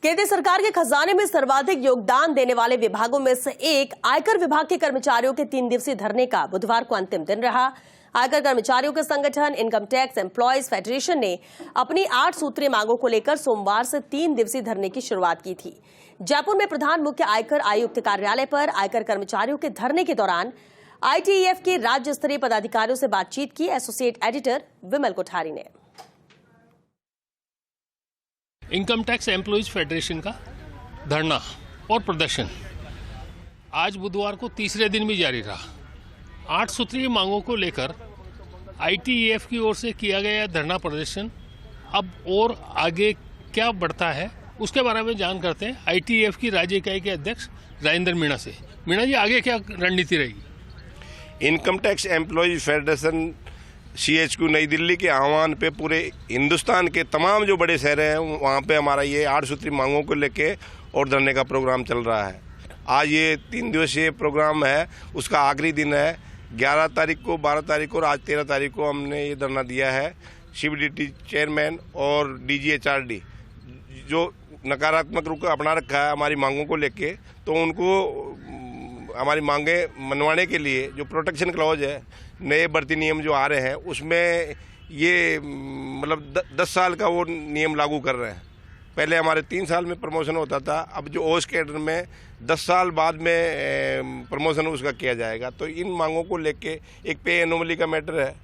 केंद्र सरकार के खजाने में सर्वाधिक योगदान देने वाले विभागों में से एक आयकर विभाग के कर्मचारियों के 3 दिवसीय धरने का बुधवार को अंतिम दिन रहा। आयकर कर्मचारियों के संगठन इनकम टैक्स एम्प्लॉयज फेडरेशन ने अपनी 8 सूत्रीय मांगों को लेकर सोमवार से 3 दिवसीय धरने की शुरुआत की थी। जयपुर में प्रधान मुख्य आयकर आयुक्त कार्यालय पर आयकर कर्मचारियों के धरने के दौरान ITEF के राज्य स्तरीय पदाधिकारियों से बातचीत की एसोसिएट एडिटर विमल कोठारी ने। इनकम टैक्स एम्प्लॉयज फेडरेशन का धरना और प्रदर्शन आज बुधवार को तीसरे दिन भी जारी रहा। 8 सूत्रीय मांगों को लेकर ITEF की ओर से किया गया धरना प्रदर्शन अब और आगे क्या बढ़ता है उसके बारे में जान करते हैं ITEF की राज्य इकाई के अध्यक्ष राजेंद्र मीणा से। मीणा जी, आगे क्या रणनीति रहेगी? Income tax employees federation CHQ नई दिल्ली के आह्वान पे पूरे हिंदुस्तान के तमाम जो बड़े शहर हैं वहाँ पे हमारा ये 8 सूत्री मांगों को लेके और धरने का प्रोग्राम चल रहा है। आज ये 3 दिवसीय प्रोग्राम है, उसका आखिरी दिन है। 11 तारीख को, 12 तारीख को और आज 13 तारीख को हमने ये धरना दिया है। CBDT चेयरमैन और DGHRD जो नकारात्मक रुख अपना रखा है हमारी मांगों को लेके, तो उनको हमारी मांगे मनवाने के लिए जो प्रोटेक्शन क्लॉज है, नए भर्ती नियम जो आ रहे हैं उसमें ये मतलब 10 साल का वो नियम लागू कर रहे हैं। पहले हमारे 3 साल में प्रमोशन होता था, अब जो OS कैडर में 10 साल बाद में प्रमोशन उसका किया जाएगा। तो इन मांगों को लेके एक पे एनोमली का मैटर है।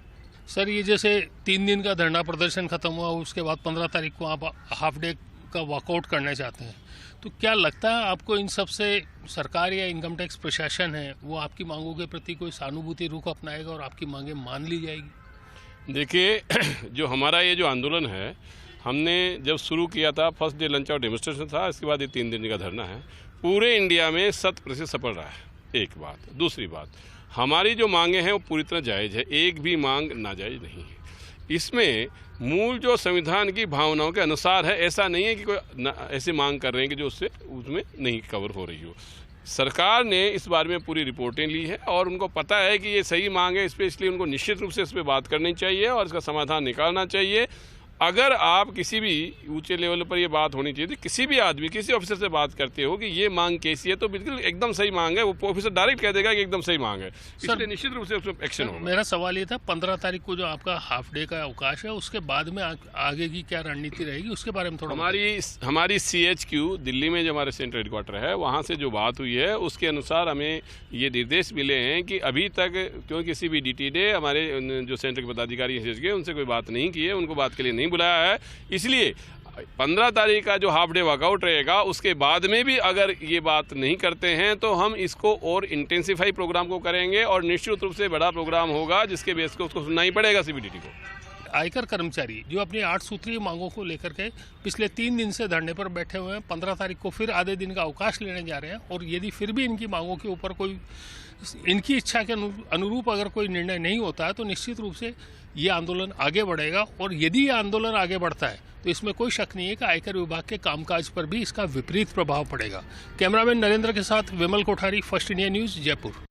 सर, ये जैसे 3 दिन का धरना प्रदर्शन खत्म हुआ, उसके बाद 15 तारीख को आप हाफ डे का वॉकआउट करना चाहते हैं, तो क्या लगता है आपको इन सब से सरकार या इनकम टैक्स प्रशासन है वो आपकी मांगों के प्रति कोई सहानुभूति रुख अपनाएगा और आपकी मांगें मान ली जाएगी? देखिए, जो हमारा ये जो आंदोलन है, हमने जब शुरू किया था फर्स्ट डे लंच और डेमोन्स्ट्रेशन था, इसके बाद ये 3 दिन का धरना है। पूरे इंडिया में 100% सफल रहा है। एक बात। दूसरी बात, हमारी जो मांगे हैं वो पूरी तरह जायज़ है, एक भी मांग नाजायज़ नहीं है। इसमें मूल जो संविधान की भावनाओं के अनुसार है, ऐसा नहीं है कि कोई ऐसी मांग कर रहे हैं कि जो उसमें नहीं कवर हो रही हो। सरकार ने इस बारे में पूरी रिपोर्टें ली है और उनको पता है कि ये सही मांग है, इसलिए उनको निश्चित रूप से इस पर बात करनी चाहिए और इसका समाधान निकालना चाहिए। अगर आप किसी भी ऊंचे लेवल पर ये बात होनी चाहिए, किसी भी आदमी, किसी ऑफिसर से बात करते हो कि ये मांग कैसी है, तो बिल्कुल एकदम सही मांग है, वो ऑफिसर डायरेक्ट कह देगा कि एकदम सही मांग है, इसलिए निश्चित रूप से उस पर एक्शन होगा। मेरा सवाल ये था, 15 तारीख को जो आपका हाफ डे का अवकाश है, उसके बाद में आगे की क्या रणनीति रहेगी उसके बारे में थोड़ा। हमारी CHQ दिल्ली में जो हमारे सेंट्रल हेडक्वार्टर है, वहाँ से जो बात हुई है उसके अनुसार हमें ये निर्देश मिले हैं कि अभी तक क्योंकि CBDT ने हमारे जो सेंट्रल के पदाधिकारी CHQ उनसे कोई बात नहीं की है, उनको बात के लिए नहीं बुलाया है, इसलिए 15 तारीख का जो हाफ डे वर्कआउट रहेगा उसके बाद में भी अगर ये बात नहीं करते हैं तो हम इसको और इंटेंसिफाई प्रोग्राम को करेंगे और निश्चित रूप से बड़ा प्रोग्राम होगा जिसके बेस को उसको सुनना ही पड़ेगा CBDT को। आयकर कर्मचारी जो अपनी 8 सूत्रीय मांगों को लेकर के पिछले 3 दिन से धरने पर बैठे हुए हैं, 15 तारीख को फिर आधे दिन का अवकाश लेने जा रहे हैं और यदि फिर भी इनकी मांगों के ऊपर कोई इनकी इच्छा के अनुरूप अगर कोई निर्णय नहीं होता है तो निश्चित रूप से ये आंदोलन आगे बढ़ेगा। और यदि ये आंदोलन आगे बढ़ता है तो इसमें कोई शक नहीं है कि आयकर विभाग के कामकाज पर भी इसका विपरीत प्रभाव पड़ेगा। कैमरामैन नरेंद्र के साथ Vimal Kothari, First India News, Jaipur.